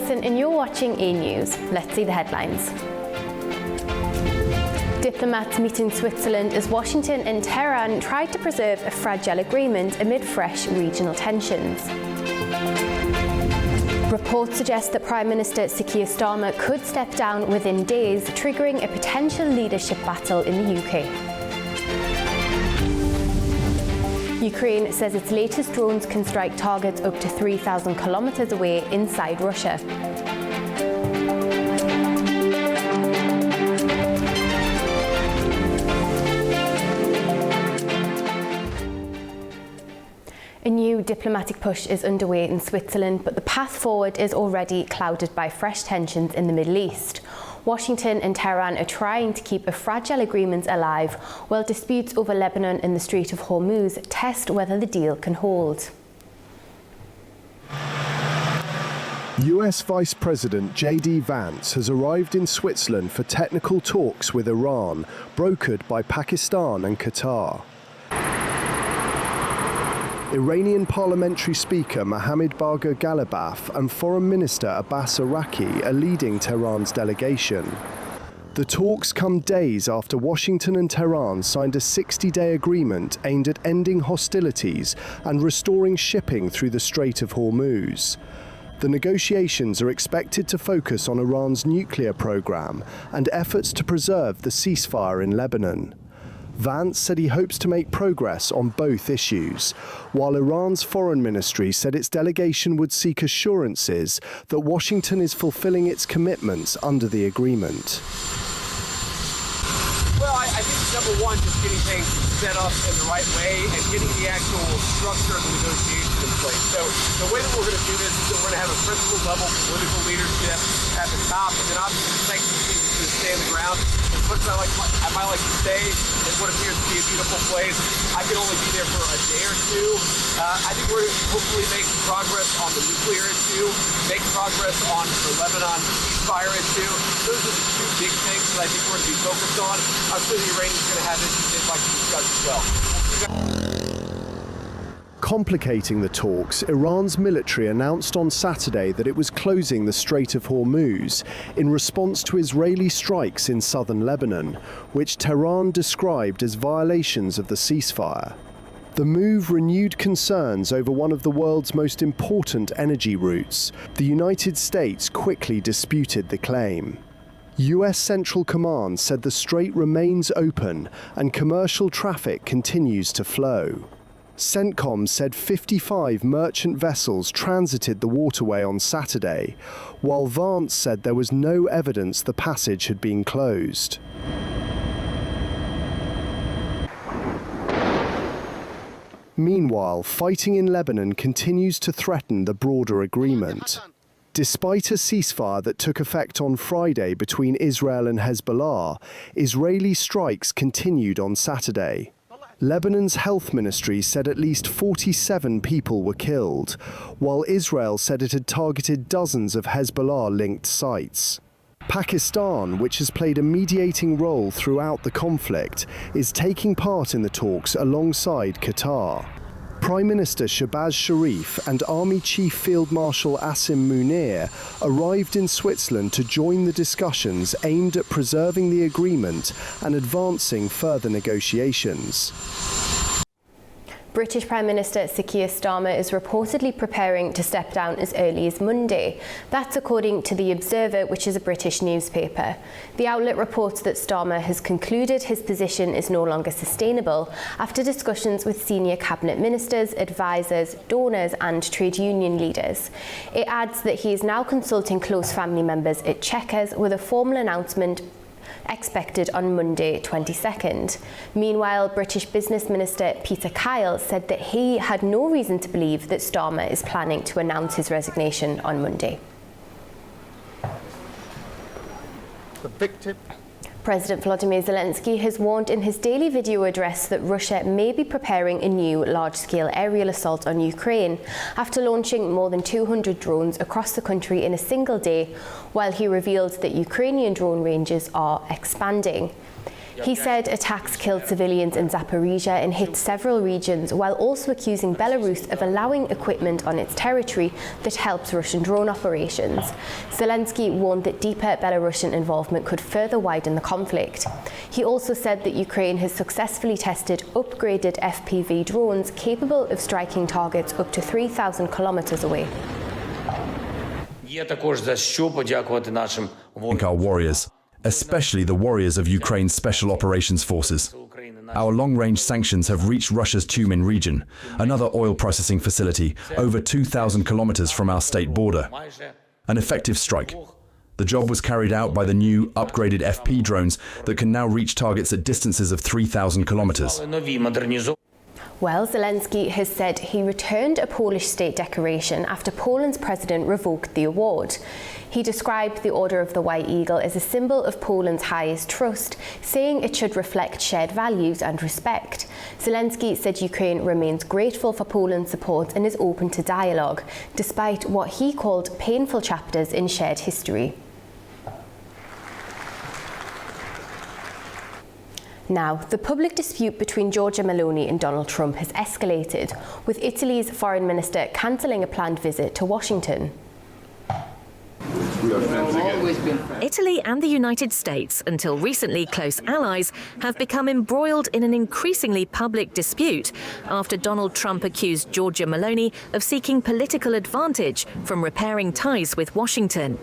Wilson and you're watching AnewZ. Let's see the headlines. Diplomats meet in Switzerland as Washington and Tehran try to preserve a fragile agreement amid fresh regional tensions. Reports suggest that Prime Minister Keir Starmer could step down within days, triggering a potential leadership battle in the UK. Ukraine says its latest drones can strike targets up to 3,000 kilometers away inside Russia. A new diplomatic push is underway in Switzerland, but the path forward is already clouded by fresh tensions in the Middle East. Washington and Tehran are trying to keep a fragile agreement alive, while disputes over Lebanon and the Strait of Hormuz test whether the deal can hold. US Vice President J.D. Vance has arrived in Switzerland for technical talks with Iran, brokered by Pakistan and Qatar. Iranian Parliamentary Speaker Mohammad Bagher Ghalibaf and Foreign Minister Abbas Araki are leading Tehran's delegation. The talks come days after Washington and Tehran signed a 60-day agreement aimed at ending hostilities and restoring shipping through the Strait of Hormuz. The negotiations are expected to focus on Iran's nuclear program and efforts to preserve the ceasefire in Lebanon. Vance said he hopes to make progress on both issues, while Iran's foreign ministry said its delegation would seek assurances that Washington is fulfilling its commitments under the agreement. Well, I think number one, just getting things set up in the right way and getting the actual structure of the negotiation in place. So the way that we're going to do this is that we're going to have a principal level political leadership at the top, and then obviously the second piece is to stay on the ground. As much as I might like to stay in what appears to be a beautiful place, I can only be there for a day or two. I think we're going to hopefully make progress on the nuclear issue, make progress on the Lebanon ceasefire issue. Those are the two big things that I think we're going to be focused on. I'm sure the Iranians are going to have issues they'd like to discuss as well. Complicating the talks, Iran's military announced on Saturday that it was closing the Strait of Hormuz in response to Israeli strikes in southern Lebanon, which Tehran described as violations of the ceasefire. The move renewed concerns over one of the world's most important energy routes. The United States quickly disputed the claim. US Central Command said the strait remains open and commercial traffic continues to flow. CENTCOM said 55 merchant vessels transited the waterway on Saturday, while Vance said there was no evidence the passage had been closed. Meanwhile, fighting in Lebanon continues to threaten the broader agreement. Despite a ceasefire that took effect on Friday between Israel and Hezbollah, Israeli strikes continued on Saturday. Lebanon's health ministry said at least 47 people were killed, while Israel said it had targeted dozens of Hezbollah-linked sites. Pakistan, which has played a mediating role throughout the conflict, is taking part in the talks alongside Qatar. Prime Minister Shehbaz Sharif and Army Chief Field Marshal Asim Munir arrived in Switzerland to join the discussions aimed at preserving the agreement and advancing further negotiations. British Prime Minister Keir Starmer is reportedly preparing to step down as early as Monday. That's according to The Observer, which is a British newspaper. The outlet reports that Starmer has concluded his position is no longer sustainable after discussions with senior cabinet ministers, advisors, donors and trade union leaders. It adds that he is now consulting close family members at Chequers with a formal announcement expected on Monday 22nd. Meanwhile, British Business Minister Peter Kyle said that he had no reason to believe that Starmer is planning to announce his resignation on Monday. The victim. President Volodymyr Zelensky has warned in his daily video address that Russia may be preparing a new large-scale aerial assault on Ukraine after launching more than 200 drones across the country in a single day, while he revealed that Ukrainian drone ranges are expanding. He said attacks killed civilians in Zaporizhia and hit several regions, while also accusing Belarus of allowing equipment on its territory that helps Russian drone operations. Zelensky warned that deeper Belarusian involvement could further widen the conflict. He also said that Ukraine has successfully tested upgraded FPV drones capable of striking targets up to 3,000 kilometers away. Thank our warriors, especially the warriors of Ukraine's Special Operations Forces. Our long-range sanctions have reached Russia's Tyumen region, another oil processing facility over 2,000 kilometers from our state border. An effective strike. The job was carried out by the new, upgraded FP drones that can now reach targets at distances of 3,000 kilometers. Well, Zelensky has said he returned a Polish state decoration after Poland's president revoked the award. He described the Order of the White Eagle as a symbol of Poland's highest trust, saying it should reflect shared values and respect. Zelensky said Ukraine remains grateful for Poland's support and is open to dialogue, despite what he called painful chapters in shared history. Now, the public dispute between Trump-Meloni and Donald Trump has escalated, with Italy's foreign minister cancelling a planned visit to Washington. Italy and the United States, until recently close allies, have become embroiled in an increasingly public dispute after Donald Trump accused Giorgia Meloni of seeking political advantage from repairing ties with Washington.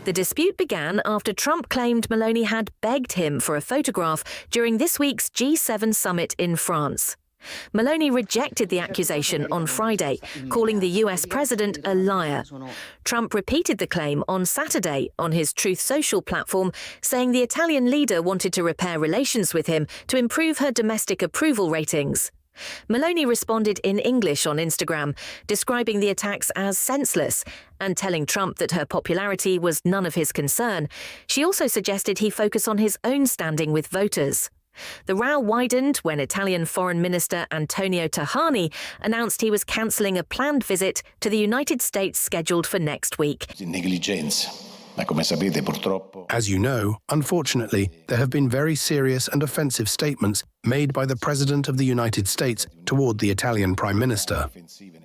The dispute began after Trump claimed Meloni had begged him for a photograph during this week's G7 summit in France. Meloni rejected the accusation on Friday, calling the US president a liar. Trump repeated the claim on Saturday on his Truth Social platform, saying the Italian leader wanted to repair relations with him to improve her domestic approval ratings. Meloni responded in English on Instagram, describing the attacks as senseless and telling Trump that her popularity was none of his concern. She also suggested he focus on his own standing with voters. The row widened when Italian Foreign Minister Antonio Tajani announced he was cancelling a planned visit to the United States scheduled for next week. As you know, unfortunately, there have been very serious and offensive statements made by the President of the United States toward the Italian Prime Minister.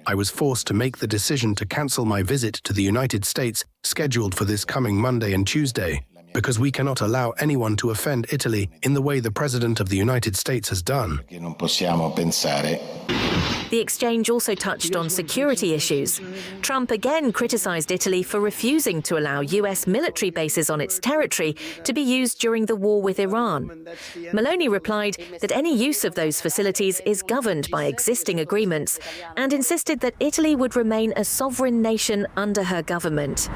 I was forced to make the decision to cancel my visit to the United States scheduled for this coming Monday and Tuesday, because we cannot allow anyone to offend Italy in the way the President of the United States has done. The exchange also touched on security issues. Trump again criticized Italy for refusing to allow US military bases on its territory to be used during the war with Iran. Meloni replied that any use of those facilities is governed by existing agreements and insisted that Italy would remain a sovereign nation under her government.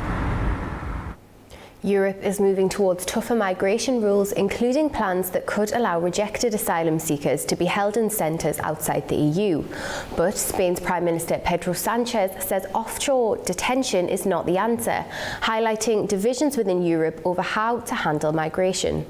Europe is moving towards tougher migration rules, including plans that could allow rejected asylum seekers to be held in centres outside the EU. But Spain's Prime Minister Pedro Sánchez says offshore detention is not the answer, highlighting divisions within Europe over how to handle migration.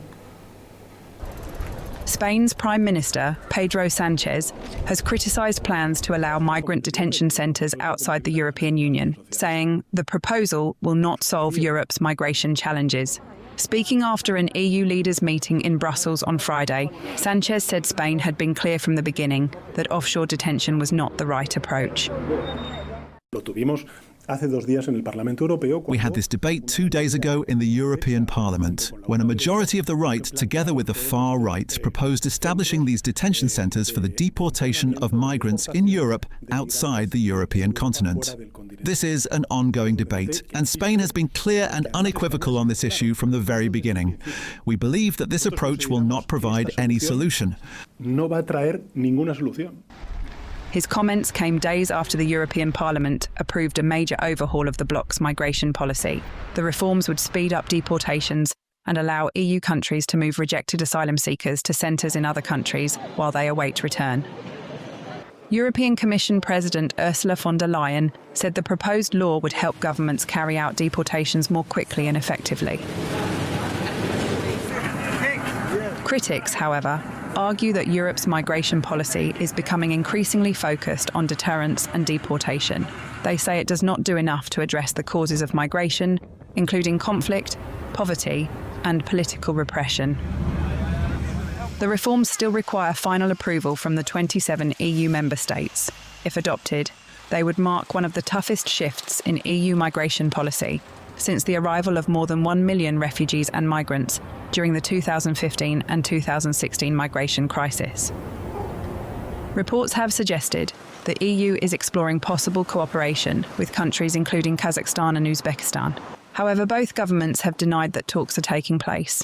Spain's Prime Minister, Pedro Sánchez, has criticised plans to allow migrant detention centres outside the European Union, saying the proposal will not solve Europe's migration challenges. Speaking after an EU leaders' meeting in Brussels on Friday, Sánchez said Spain had been clear from the beginning that offshore detention was not the right approach. We had this debate 2 days ago in the European Parliament, when a majority of the right, together with the far right, proposed establishing these detention centres for the deportation of migrants in Europe outside the European continent. This is an ongoing debate, and Spain has been clear and unequivocal on this issue from the very beginning. We believe that this approach will not provide any solution. His comments came days after the European Parliament approved a major overhaul of the bloc's migration policy. The reforms would speed up deportations and allow EU countries to move rejected asylum seekers to centres in other countries while they await return. European Commission President Ursula von der Leyen said the proposed law would help governments carry out deportations more quickly and effectively. Critics, however, argue that Europe's migration policy is becoming increasingly focused on deterrence and deportation. They say it does not do enough to address the causes of migration, including conflict, poverty, and political repression. The reforms still require final approval from the 27 EU member states. If adopted, they would mark one of the toughest shifts in EU migration policy since the arrival of more than 1 million refugees and migrants during the 2015 and 2016 migration crisis. Reports have suggested the EU is exploring possible cooperation with countries including Kazakhstan and Uzbekistan. However, both governments have denied that talks are taking place.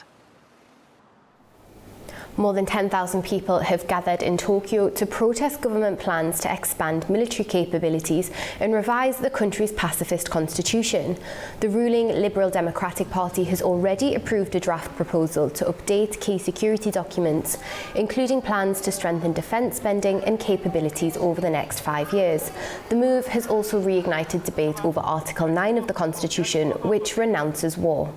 More than 10,000 people have gathered in Tokyo to protest government plans to expand military capabilities and revise the country's pacifist constitution. The ruling Liberal Democratic Party has already approved a draft proposal to update key security documents, including plans to strengthen defence spending and capabilities over the next 5 years. The move has also reignited debate over Article 9 of the Constitution, which renounces war.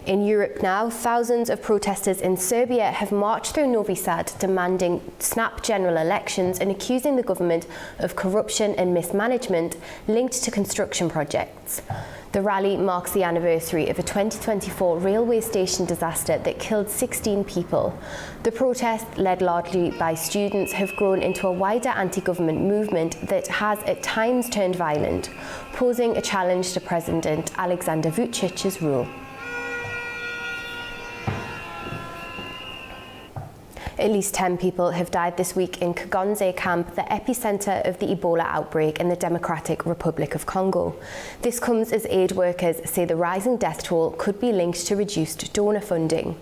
In Europe now, thousands of protesters in Serbia have marched through Novi Sad demanding snap general elections and accusing the government of corruption and mismanagement linked to construction projects. The rally marks the anniversary of a 2024 railway station disaster that killed 16 people. The protest, led largely by students, have grown into a wider anti-government movement that has at times turned violent, posing a challenge to President Alexander Vucic's rule. At least 10 people have died this week in Kigonze camp, the epicenter of the Ebola outbreak in the Democratic Republic of Congo. This comes as aid workers say the rising death toll could be linked to reduced donor funding.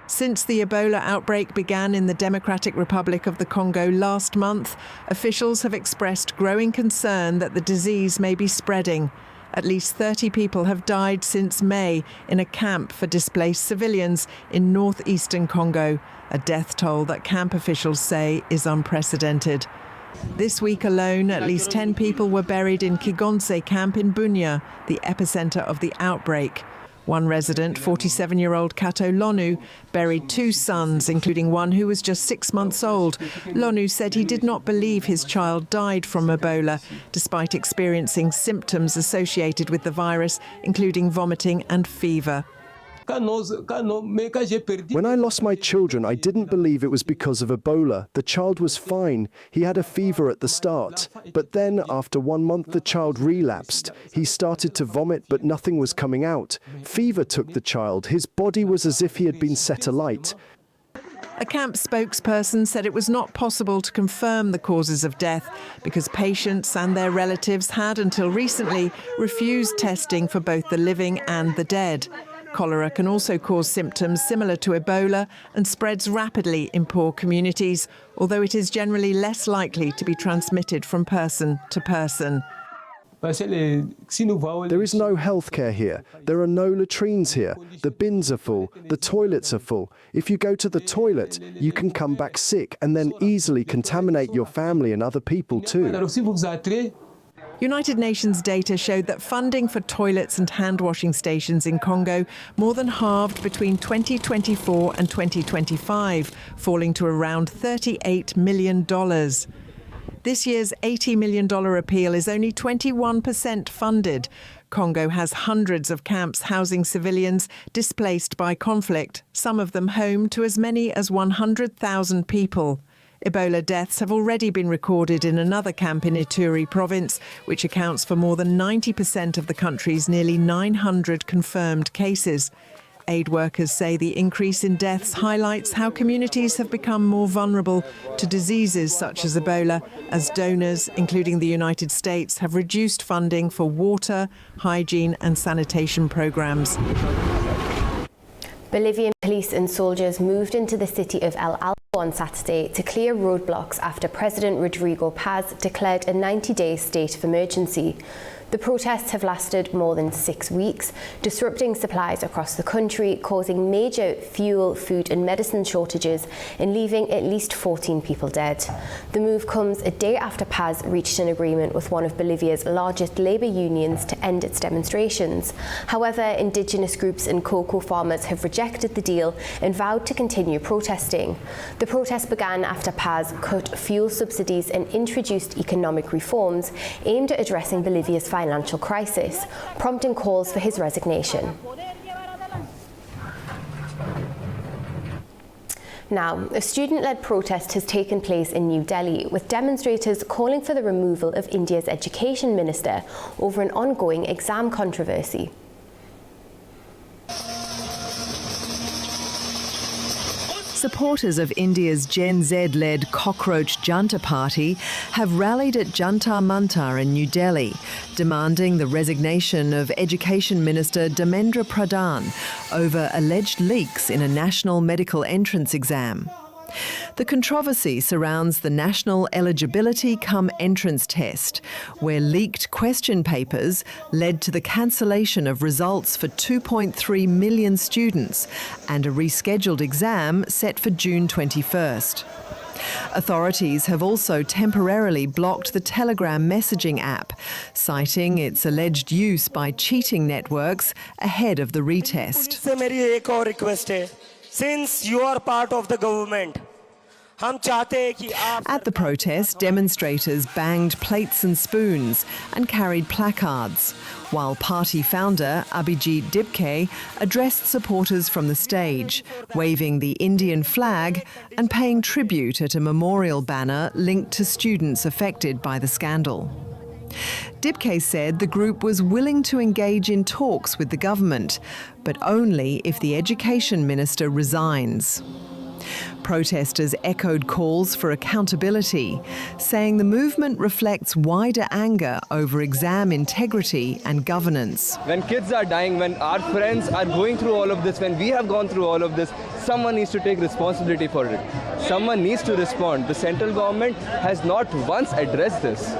Since the Ebola outbreak began in the Democratic Republic of the Congo last month, officials have expressed growing concern that the disease may be spreading. At least 30 people have died since May in a camp for displaced civilians in northeastern Congo, a death toll that camp officials say is unprecedented. This week alone, at least 10 people were buried in Kigonze camp in Bunia, the epicenter of the outbreak. One resident, 47-year-old Kato Lonu, buried 2 sons, including one who was just 6 months old. Lonu said he did not believe his child died from Ebola, despite experiencing symptoms associated with the virus, including vomiting and fever. When I lost my children, I didn't believe it was because of Ebola. The child was fine. He had a fever at the start. But then, after 1 month, the child relapsed. He started to vomit, but nothing was coming out. Fever took the child. His body was as if he had been set alight. A camp spokesperson said it was not possible to confirm the causes of death because patients and their relatives had, until recently, refused testing for both the living and the dead. Cholera can also cause symptoms similar to Ebola and spreads rapidly in poor communities, although it is generally less likely to be transmitted from person to person. There is no healthcare here. There are no latrines here. The bins are full. The toilets are full. If you go to the toilet, you can come back sick and then easily contaminate your family and other people too. United Nations data showed that funding for toilets and hand-washing stations in Congo more than halved between 2024 and 2025, falling to around $38 million. This year's $80 million appeal is only 21% funded. Congo has hundreds of camps housing civilians displaced by conflict, some of them home to as many as 100,000 people. Ebola deaths have already been recorded in another camp in Ituri province, which accounts for more than 90% of the country's nearly 900 confirmed cases. Aid workers say the increase in deaths highlights how communities have become more vulnerable to diseases such as Ebola, as donors, including the United States, have reduced funding for water, hygiene and sanitation programs. Bolivian police and soldiers moved into the city of El Alto on Saturday to clear roadblocks after President Rodrigo Paz declared a 90-day state of emergency. The protests have lasted more than 6 weeks, disrupting supplies across the country, causing major fuel, food and medicine shortages and leaving at least 14 people dead. The move comes a day after Paz reached an agreement with one of Bolivia's largest labour unions to end its demonstrations. However, indigenous groups and cocoa farmers have rejected the deal and vowed to continue protesting. The protest began after Paz cut fuel subsidies and introduced economic reforms aimed at addressing Bolivia's financial crisis, prompting calls for his resignation. Now, a student-led protest has taken place in New Delhi, with demonstrators calling for the removal of India's education minister over an ongoing exam controversy. Supporters of India's Gen Z-led Cockroach Junta Party have rallied at Jantar Mantar in New Delhi, demanding the resignation of Education Minister Dharmendra Pradhan over alleged leaks in a national medical entrance exam. The controversy surrounds the National Eligibility Cum Entrance Test, where leaked question papers led to the cancellation of results for 2.3 million students and a rescheduled exam set for June 21st. Authorities have also temporarily blocked the Telegram messaging app, citing its alleged use by cheating networks ahead of the retest. Since you are part of the government, at the protest, demonstrators banged plates and spoons and carried placards, while party founder Abhijit Dibke addressed supporters from the stage, waving the Indian flag and paying tribute at a memorial banner linked to students affected by the scandal. Dibke said the group was willing to engage in talks with the government, but only if the education minister resigns. Protesters echoed calls for accountability, saying the movement reflects wider anger over exam integrity and governance. When kids are dying, when our friends are going through all of this, when we have gone through all of this, someone needs to take responsibility for it. Someone needs to respond. The central government has not once addressed this.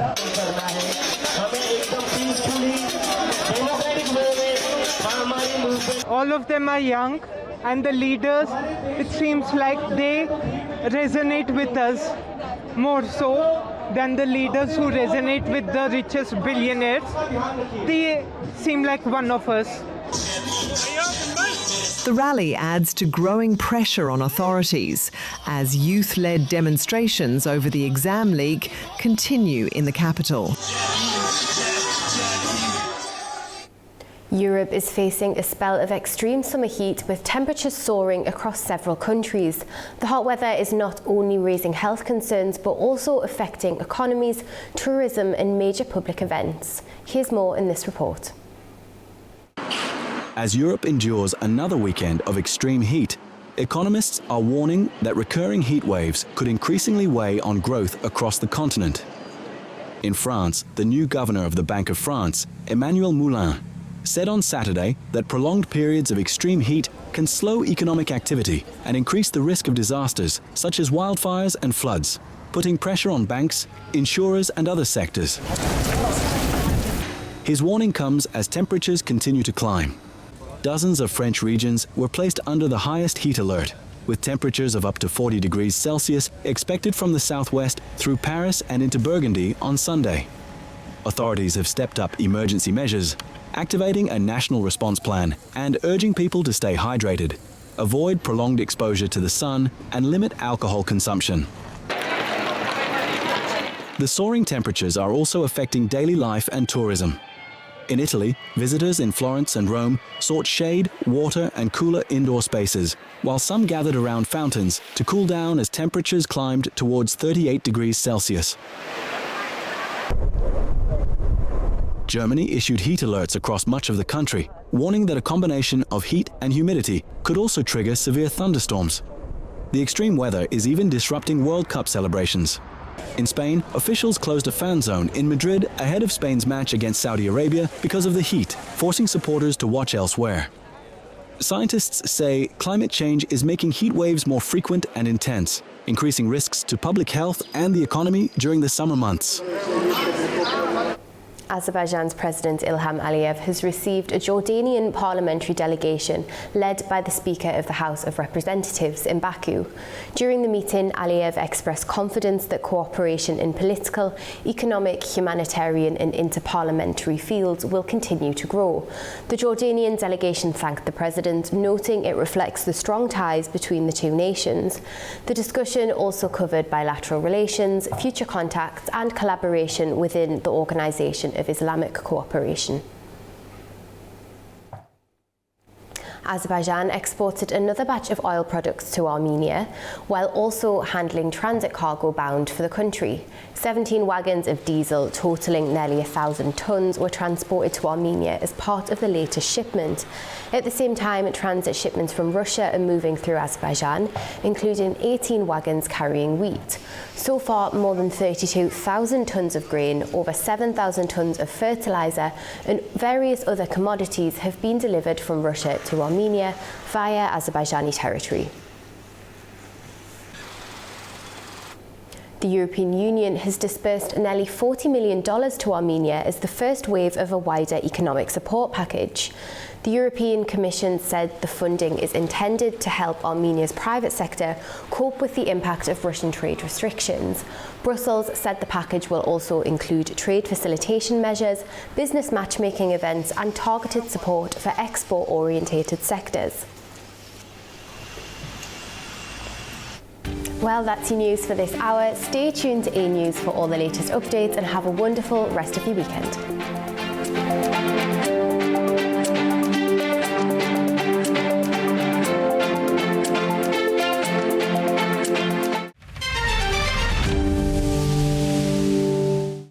All of them are young, and the leaders, it seems like they resonate with us more so than the leaders who resonate with the richest billionaires. They seem like one of us. The rally adds to growing pressure on authorities as youth-led demonstrations over the exam leak continue in the capital. Europe is facing a spell of extreme summer heat with temperatures soaring across several countries. The hot weather is not only raising health concerns but also affecting economies, tourism and major public events. Here's more in this report. As Europe endures another weekend of extreme heat, economists are warning that recurring heat waves could increasingly weigh on growth across the continent. In France, the new governor of the Bank of France, Emmanuel Moulin, said on Saturday that prolonged periods of extreme heat can slow economic activity and increase the risk of disasters such as wildfires and floods, putting pressure on banks, insurers and other sectors. His warning comes as temperatures continue to climb. Dozens of French regions were placed under the highest heat alert, with temperatures of up to 40 degrees Celsius expected from the southwest through Paris and into Burgundy on Sunday. Authorities have stepped up emergency measures, activating a national response plan and urging people to stay hydrated, avoid prolonged exposure to the sun, and limit alcohol consumption. The soaring temperatures are also affecting daily life and tourism. In Italy, visitors in Florence and Rome sought shade, water, and cooler indoor spaces, while some gathered around fountains to cool down as temperatures climbed towards 38 degrees Celsius. Germany issued heat alerts across much of the country, warning that a combination of heat and humidity could also trigger severe thunderstorms. The extreme weather is even disrupting World Cup celebrations. In Spain, officials closed a fan zone in Madrid ahead of Spain's match against Saudi Arabia because of the heat, forcing supporters to watch elsewhere. Scientists say climate change is making heat waves more frequent and intense, increasing risks to public health and the economy during the summer months. Azerbaijan's President Ilham Aliyev has received a Jordanian parliamentary delegation led by the Speaker of the House of Representatives in Baku. During the meeting, Aliyev expressed confidence that cooperation in political, economic, humanitarian and interparliamentary fields will continue to grow. The Jordanian delegation thanked the President, noting it reflects the strong ties between the two nations. The discussion also covered bilateral relations, future contacts and collaboration within the organisation of Islamic cooperation. Azerbaijan exported another batch of oil products to Armenia, while also handling transit cargo bound for the country. 17 wagons of diesel totalling nearly 1,000 tonnes were transported to Armenia as part of the latest shipment. At the same time, transit shipments from Russia are moving through Azerbaijan, including 18 wagons carrying wheat. So far, more than 32,000 tonnes of grain, over 7,000 tonnes of fertiliser and various other commodities have been delivered from Russia to Armenia via Azerbaijani territory. The European Union has disbursed nearly $40 million to Armenia as the first wave of a wider economic support package. The European Commission said the funding is intended to help Armenia's private sector cope with the impact of Russian trade restrictions. Brussels said the package will also include trade facilitation measures, business matchmaking events and targeted support for export-orientated sectors. Well, that's your news for this hour. Stay tuned to AnewZ for all the latest updates and have a wonderful rest of your weekend.